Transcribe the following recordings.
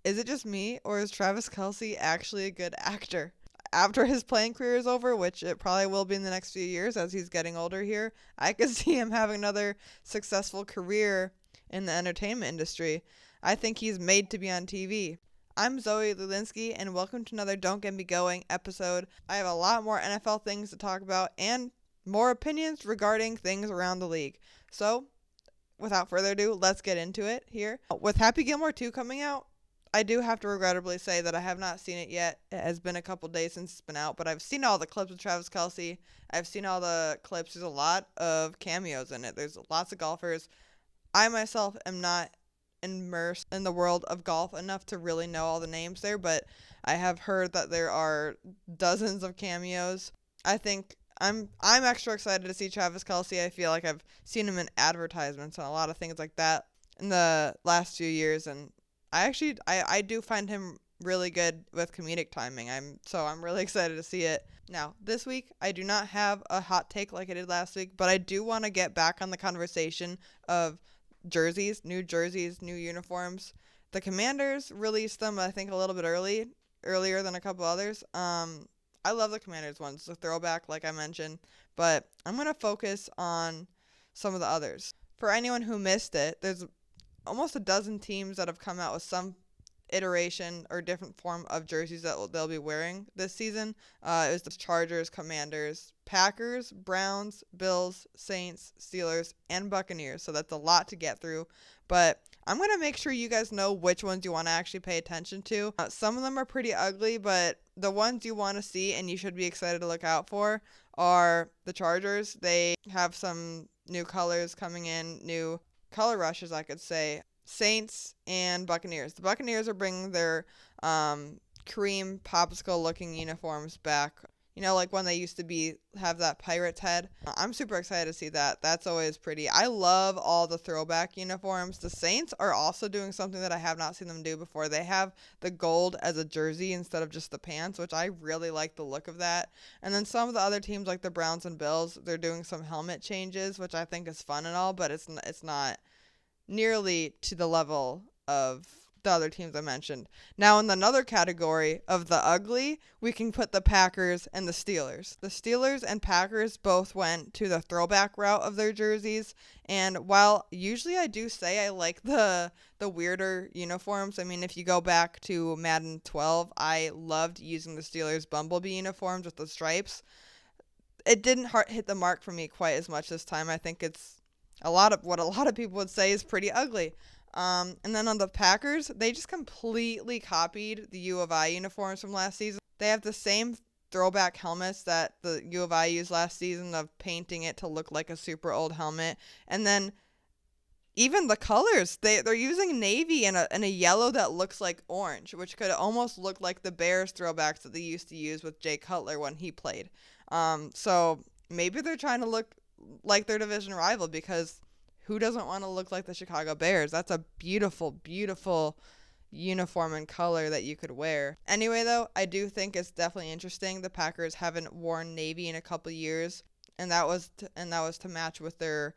Is it just me, or is Travis Kelce actually a good actor? After his playing career is over, which it probably will be in the next few years as he's getting older here, I could see him having another successful career in the entertainment industry. I think he's made to be on TV. I'm Zoe Lulinski, and welcome to another Don't Get Me Going episode. I have a lot more NFL things to talk about and more opinions regarding things around the league. So, without further ado, let's get into it here. With Happy Gilmore 2 coming out, I do have to regrettably say that I have not seen it yet. It has been a couple days since it's been out, but I've seen all the clips of Travis Kelce. I've seen all the clips. There's a lot of cameos in it. There's lots of golfers. I myself am not immersed in the world of golf enough to really know all the names there, but I have heard that there are dozens of cameos. I think I'm extra excited to see Travis Kelce. I feel like I've seen him in advertisements and a lot of things like that in the last few years, and I do find him really good with comedic timing. I'm really excited to see it. Now, this week, I do not have a hot take like I did last week, but I do want to get back on the conversation of jerseys, new uniforms. The Commanders released them, I think, a little bit earlier than a couple others. I love the Commanders ones, the throwback, like I mentioned, but I'm going to focus on some of the others. For anyone who missed it, there's almost a dozen teams that have come out with some iteration or different form of jerseys that they'll be wearing this season. It was the Chargers, Commanders, Packers, Browns, Bills, Saints, Steelers, and Buccaneers. So that's a lot to get through. But I'm going to make sure you guys know which ones you want to actually pay attention to. Some of them are pretty ugly, but the ones you want to see and you should be excited to look out for are the Chargers. They have some new colors coming in, new color rushes, I could say. Saints and Buccaneers. The Buccaneers are bringing their cream popsicle looking uniforms back. You know, like when they used to have that pirate's head. I'm super excited to see that. That's always pretty. I love all the throwback uniforms. The Saints are also doing something that I have not seen them do before. They have the gold as a jersey instead of just the pants, which I really like the look of that. And then some of the other teams like the Browns and Bills, they're doing some helmet changes, which I think is fun and all, but it's not nearly to the level of the other teams I mentioned. Now, in another category of the ugly, we can put the Packers and the Steelers. The Steelers and Packers both went to the throwback route of their jerseys, and while usually I do say I like the weirder uniforms, I mean, if you go back to Madden 12, I loved using the Steelers Bumblebee uniforms with the stripes. It didn't hit the mark for me quite as much this time. I think it's a lot of people would say is pretty ugly. And then on the Packers, they just completely copied the U of I uniforms from last season. They have the same throwback helmets that the U of I used last season of painting it to look like a super old helmet. And then even the colors, they're using navy and a yellow that looks like orange, which could almost look like the Bears throwbacks that they used to use with Jay Cutler when he played. So maybe they're trying to look like their division rival, because who doesn't want to look like the Chicago Bears? That's a beautiful, beautiful uniform and color that you could wear. Anyway, though, I do think it's definitely interesting. The Packers haven't worn navy in a couple years, and that was to match with their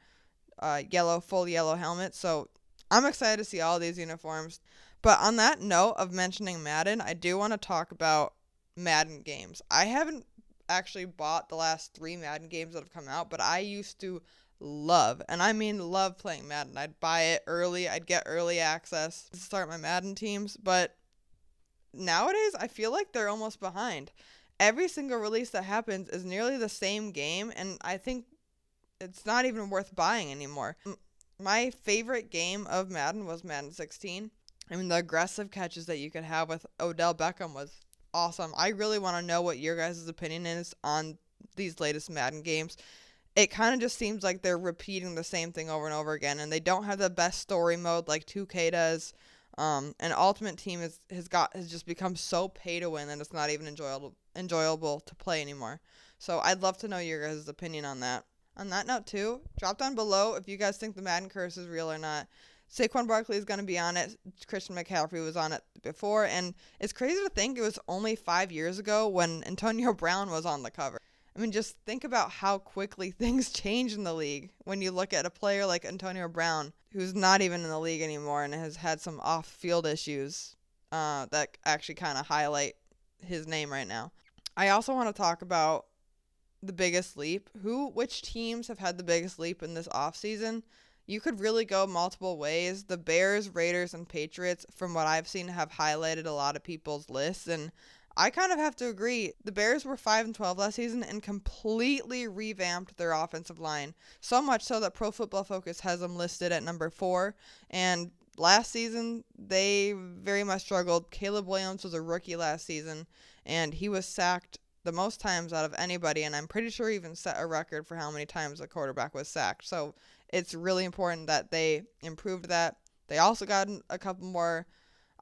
full yellow helmet. So I'm excited to see all these uniforms. But on that note of mentioning Madden, I do want to talk about Madden games. I haven't actually bought the last 3 Madden games that have come out, but I used to love, and I mean love, playing Madden. I'd buy it early. I'd get early access to start my Madden teams, but nowadays I feel like they're almost behind. Every single release that happens is nearly the same game, and I think it's not even worth buying anymore. My favorite game of Madden was Madden 16. I mean, the aggressive catches that you could have with Odell Beckham was awesome. I really want to know what your guys' opinion is on these latest Madden games. It kind of just seems like they're repeating the same thing over and over again, and they don't have the best story mode like 2K does. And Ultimate Team has just become so pay to win that it's not even enjoyable to play anymore. So I'd love to know your guys' opinion on that. On that note, too, drop down below if you guys think the Madden curse is real or not. Saquon Barkley is going to be on it. Christian McCaffrey was on it before. And it's crazy to think it was only 5 years ago when Antonio Brown was on the cover. I mean, just think about how quickly things change in the league when you look at a player like Antonio Brown, who's not even in the league anymore and has had some off-field issues. that actually kind of highlight his name right now. I also want to talk about the biggest leap. Which teams have had the biggest leap in this offseason? You could really go multiple ways. The Bears, Raiders, and Patriots, from what I've seen, have highlighted a lot of people's lists, and I kind of have to agree. The Bears were 5-12 last season and completely revamped their offensive line. So much so that Pro Football Focus has them listed at number 4. And last season, they very much struggled. Caleb Williams was a rookie last season, and he was sacked the most times out of anybody, and I'm pretty sure he even set a record for how many times a quarterback was sacked. So it's really important that they improved that. They also got a couple more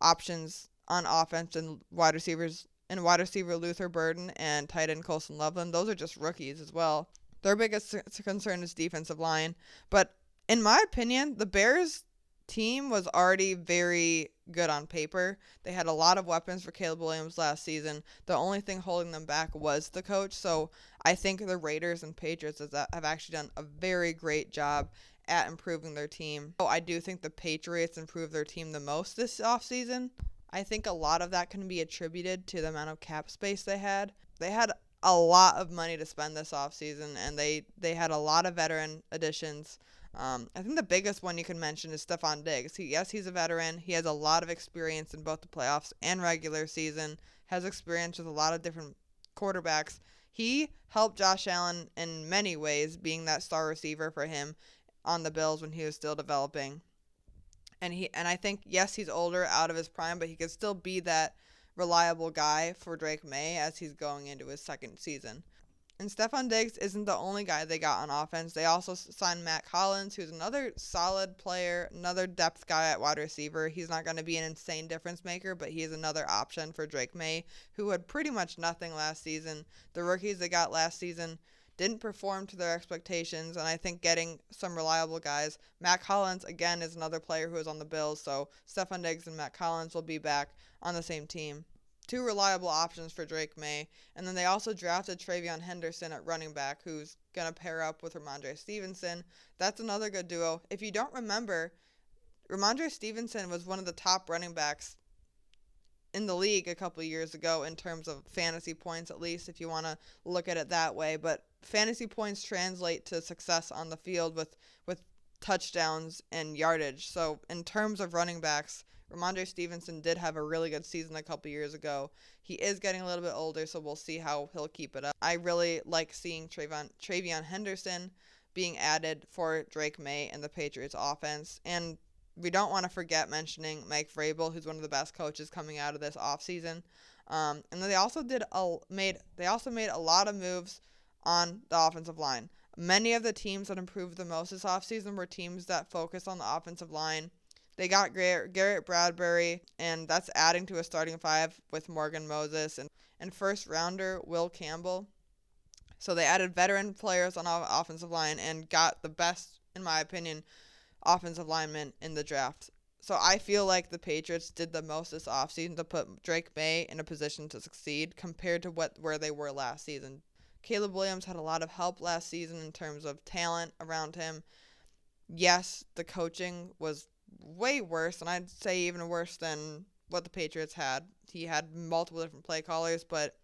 options on offense and wide receiver Luther Burden and tight end Colson Loveland. Those are just rookies as well. Their biggest concern is defensive line. But in my opinion, the Bears team was already very good on paper. They had a lot of weapons for Caleb Williams last season. The only thing holding them back was the coach. So I think the Raiders and Patriots have actually done a very great job at improving their team. So I do think the Patriots improved their team the most this offseason. I think a lot of that can be attributed to the amount of cap space they had. They had a lot of money to spend this offseason, and they had a lot of veteran additions. I think the biggest one you can mention is Stephon Diggs. He's a veteran. He has a lot of experience in both the playoffs and regular season, has experience with a lot of different quarterbacks. He helped Josh Allen in many ways, being that star receiver for him on the Bills when he was still developing. And I think, yes, he's older, out of his prime, but he could still be that reliable guy for Drake May as he's going into his second season. And Stephon Diggs isn't the only guy they got on offense. They also signed Matt Collins, who's another solid player, another depth guy at wide receiver. He's not going to be an insane difference maker, but he is another option for Drake May, who had pretty much nothing last season. The rookies they got last season didn't perform to their expectations, and I think getting some reliable guys. Matt Collins, again, is another player who is on the Bills, so Stephon Diggs and Matt Collins will be back on the same team. 2 reliable options for Drake May. And then they also drafted Travion Henderson at running back, who's going to pair up with Ramondre Stevenson. That's another good duo. If you don't remember, Ramondre Stevenson was one of the top running backs in the league a couple of years ago in terms of fantasy points, at least, if you want to look at it that way. But fantasy points translate to success on the field with touchdowns and yardage. So in terms of running backs, Ramondre Stevenson did have a really good season a couple years ago. He is getting a little bit older, so we'll see how he'll keep it up. I really like seeing Travion Henderson being added for Drake May and the Patriots offense. And we don't want to forget mentioning Mike Vrabel, who's one of the best coaches coming out of this offseason. And then they also made a lot of moves on the offensive line. Many of the teams that improved the most this offseason were teams that focused on the offensive line. They got Garrett Bradbury, and that's adding to a starting 5 with Morgan Moses and first rounder Will Campbell. So they added veteran players on the offensive line and got the best, in my opinion, offensive lineman in the draft. So I feel like the Patriots did the most this offseason to put Drake May in a position to succeed compared to where they were last season. Caleb Williams had a lot of help last season in terms of talent around him. Yes, the coaching was way worse, and I'd say even worse than what the Patriots had. He had multiple different play callers, but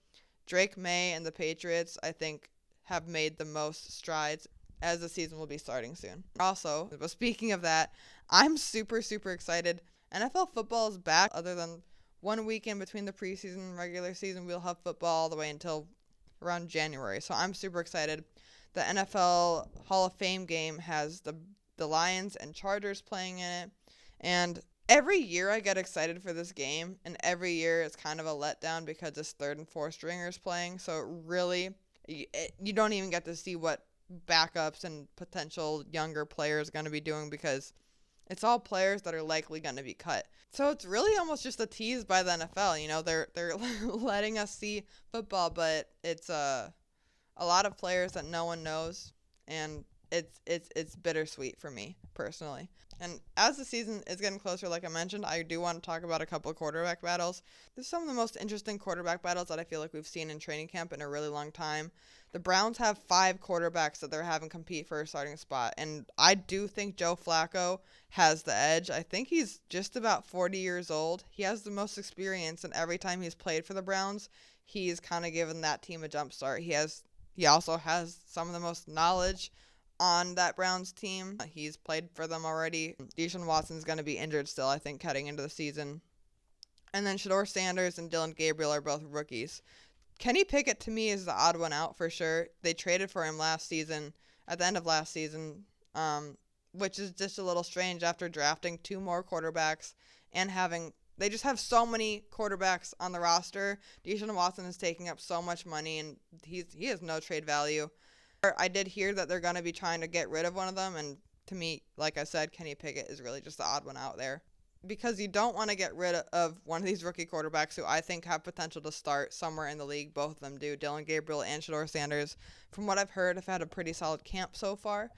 Drake May and the Patriots, I think, have made the most strides as the season will be starting soon. Also, but speaking of that, I'm super, super excited. NFL football is back. Other than 1 weekend between the preseason and regular season, we'll have football all the way until around January. So I'm super excited. The NFL Hall of Fame game has the Lions and Chargers playing in it. And every year I get excited for this game, and every year it's kind of a letdown because it's third and fourth stringers playing. So you don't even get to see what backups and potential younger players are going to be doing because it's all players that are likely going to be cut. So it's really almost just a tease by the NFL. You know, they're letting us see football, but it's a lot of players that no one knows, and it's bittersweet for me personally. And as the season is getting closer, like I mentioned, I do want to talk about a couple of quarterback battles. There's some of the most interesting quarterback battles that I feel like we've seen in training camp in a really long time. The Browns have 5 quarterbacks that they're having compete for a starting spot, and I do think Joe Flacco has the edge. I think he's just about 40 years old. He has the most experience, and every time he's played for the Browns, he's kind of given that team a jump start. He also has some of the most knowledge on that Browns team. He's played for them already. Deshaun Watson's going to be injured still, I think, heading into the season. And then Shador Sanders and Dylan Gabriel are both rookies. Kenny Pickett, to me, is the odd one out for sure. They traded for him last season, at the end of last season, which is just a little strange after drafting 2 more quarterbacks and they just have so many quarterbacks on the roster. Deshaun Watson is taking up so much money, and he has no trade value. I did hear that they're going to be trying to get rid of one of them, and to me, like I said, Kenny Pickett is really just the odd one out there. Because you don't want to get rid of one of these rookie quarterbacks who I think have potential to start somewhere in the league. Both of them do. Dylan Gabriel and Shador Sanders, from what I've heard, have had a pretty solid camp so far.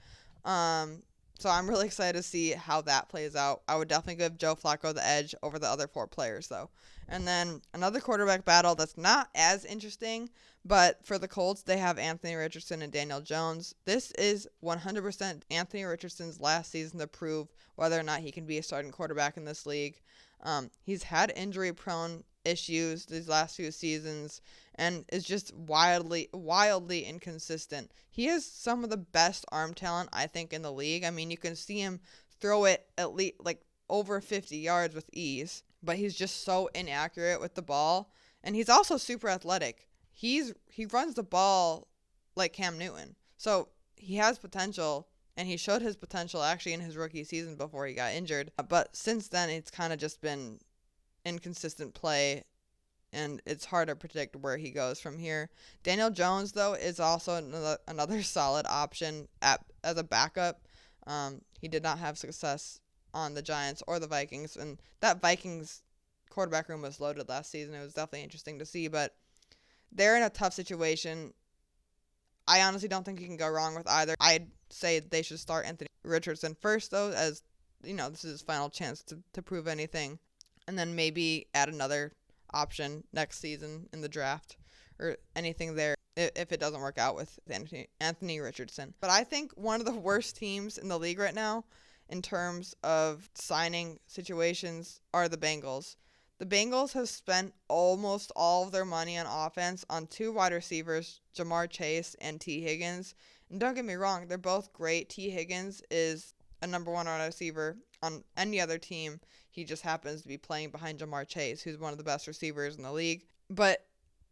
So I'm really excited to see how that plays out. I would definitely give Joe Flacco the edge over the other 4 players, though. And then another quarterback battle that's not as interesting, but for the Colts, they have Anthony Richardson and Daniel Jones. This is 100% Anthony Richardson's last season to prove whether or not he can be a starting quarterback in this league. He's had injury-prone issues these last few seasons and is just wildly inconsistent. He has some of the best arm talent, I think, in the league. I mean, you can see him throw it at least like over 50 yards with ease, but he's just so inaccurate with the ball, and he's also super athletic. He runs the ball like Cam Newton. So he has potential, and he showed his potential actually in his rookie season before he got injured. But since then, it's kind of just been inconsistent play, and it's hard to predict where he goes from here. Daniel Jones, though, is also another solid option as a backup. He did not have success on the Giants or the Vikings, and that Vikings quarterback room was loaded last season. It was definitely interesting to see, but they're in a tough situation. I honestly don't think you can go wrong with either. I'd say they should start Anthony Richardson first, though, as you know, this is his final chance to prove anything, and then maybe add another option next season in the draft or anything there if it doesn't work out with Anthony Richardson. But I think one of the worst teams in the league right now in terms of signing situations are the Bengals. The Bengals have spent almost all of their money on offense on 2 wide receivers, Jamar Chase and T. Higgins. And don't get me wrong, they're both great. T. Higgins is a number 1 wide receiver on any other team. He just happens to be playing behind Jamar Chase, who's one of the best receivers in the league. But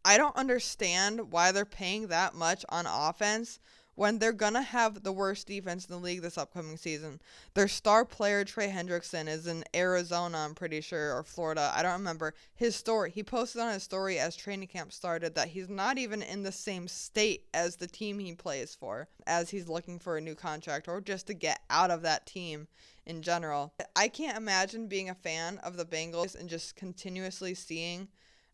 I don't understand why they're paying that much on offense when they're going to have the worst defense in the league this upcoming season. Their star player, Trey Hendrickson, is in Arizona, I'm pretty sure, or Florida. I don't remember. His story, he posted on his story as training camp started that he's not even in the same state as the team he plays for, as he's looking for a new contract or just to get out of that team in general. I can't imagine being a fan of the Bengals and just continuously seeing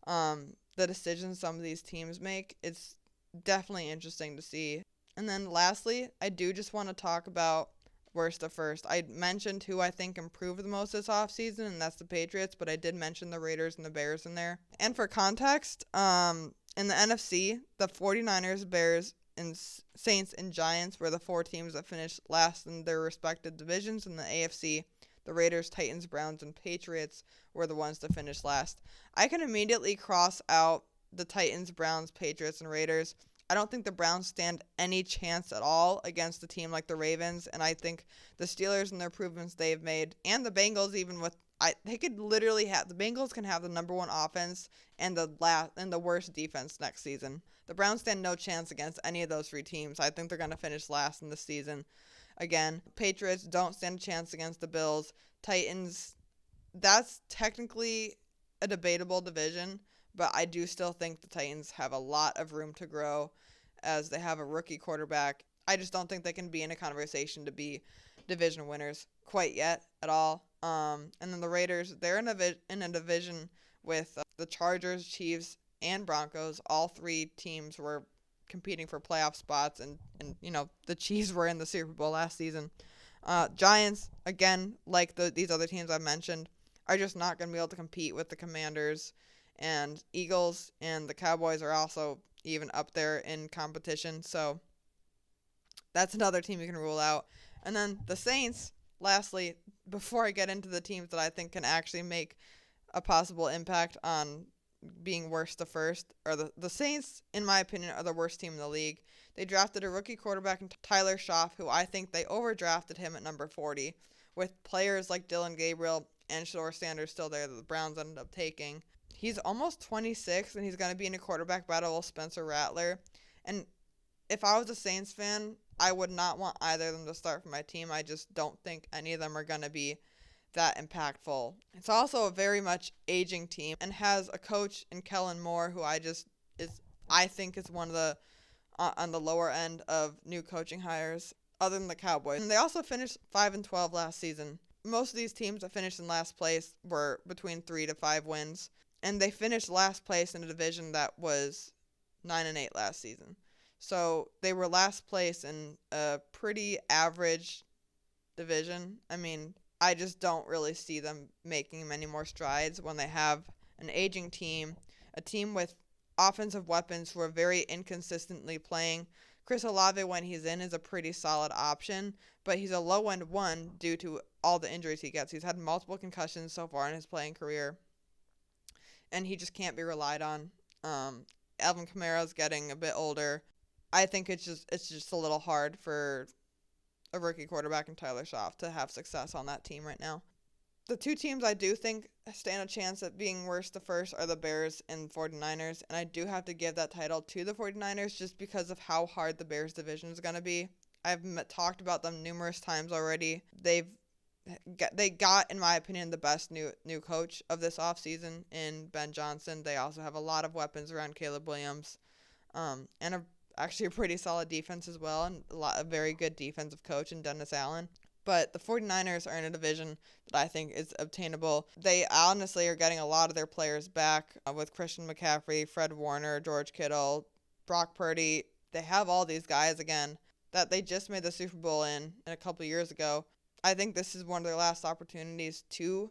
the decisions some of these teams make. It's definitely interesting to see. And then lastly, I do just want to talk about worst to first. I mentioned who I think improved the most this offseason, and that's the Patriots, but I did mention the Raiders and the Bears in there. And for context, in the NFC, the 49ers, Bears, and Saints and Giants were the 4 teams that finished last in their respective divisions. In the AFC, the Raiders, Titans, Browns, and Patriots were the ones to finish last. I can immediately cross out the Titans, Browns, Patriots, and Raiders. I don't think the Browns stand any chance at all against a team like the Ravens, and I think the Steelers and their improvements they've made, and the Bengals, even with they could literally have the Bengals can have the number 1 offense and the worst defense next season. The Browns stand no chance against any of those 3 teams. I think they're going to finish last in the season. Again, Patriots don't stand a chance against the Bills. Titans, that's technically a debatable division, but I do still think the Titans have a lot of room to grow as they have a rookie quarterback. I just don't think they can be in a conversation to be division winners quite yet at all. And then the Raiders, they're in a division with the Chargers, Chiefs, and Broncos. All 3 teams were competing for playoff spots, and the Chiefs were in the Super Bowl last season. Giants, again, like these other teams I mentioned, are just not going to be able to compete with the Commanders, and Eagles and the Cowboys are also even up there in competition. So that's another team you can rule out. And then the Saints, lastly, before I get into the teams that I think can actually make a possible impact on being worst to first, or the Saints, in my opinion, are the worst team in the league. They drafted a rookie quarterback in Tyler Schaff, who I think they overdrafted him at number 40, with players like Dylan Gabriel and Shador Sanders still there that the Browns ended up taking. He's almost 26, and he's going to be in a quarterback battle with Spencer Rattler. And if I was a Saints fan, I would not want either of them to start for my team. I just don't think any of them are going to be that impactful. It's also a very much aging team and has a coach in Kellen Moore who I think is one of the on the lower end of new coaching hires other than the Cowboys. And they also finished 5-12 last season. Most of these teams that finished in last place were between 3 to 5 wins, and they finished last place in a division that was 9-8 last season. So they were last place in a pretty average division. I mean, I just don't really see them making many more strides when they have an aging team, a team with offensive weapons who are very inconsistently playing. Chris Olave, when he's in, is a pretty solid option, but he's a low-end one due to all the injuries he gets. He's had multiple concussions so far in his playing career, and he just can't be relied on. Alvin Kamara's getting a bit older. I think it's just a little hard for a rookie quarterback in Tyler Schaff to have success on that team right now. The two teams I do think stand a chance at being worse to first are the Bears and 49ers, and I do have to give that title to the 49ers just because of how hard the Bears division is going to be. I've talked about them numerous times already. They got, in my opinion, the best new coach of this offseason in Ben Johnson. They also have a lot of weapons around Caleb Williams, and actually a pretty solid defense as well, and a very good defensive coach in Dennis Allen. But the 49ers are in a division that I think is obtainable. They honestly are getting a lot of their players back with Christian McCaffrey, Fred Warner, George Kittle, Brock Purdy. They have all these guys again that they just made the Super Bowl in a couple years ago. I think this is one of their last opportunities to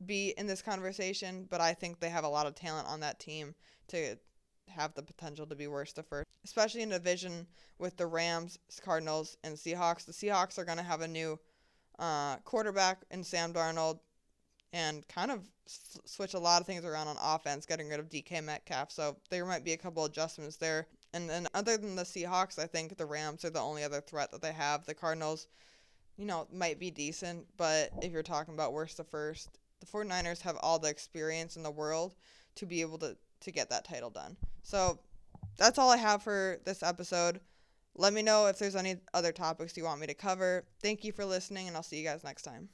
be in this conversation, but I think they have a lot of talent on that team to have the potential to be worse to first, especially in a division with the Rams, Cardinals, and Seahawks. The Seahawks are going to have a new quarterback in Sam Darnold and kind of switch a lot of things around on offense, getting rid of DK Metcalf. So there might be a couple adjustments there. And then other than the Seahawks, I think the Rams are the only other threat that they have. The Cardinals, might be decent, but if you're talking about worst to first, the 49ers have all the experience in the world to be able to get that title done. So that's all I have for this episode. Let me know if there's any other topics you want me to cover. Thank you for listening, and I'll see you guys next time.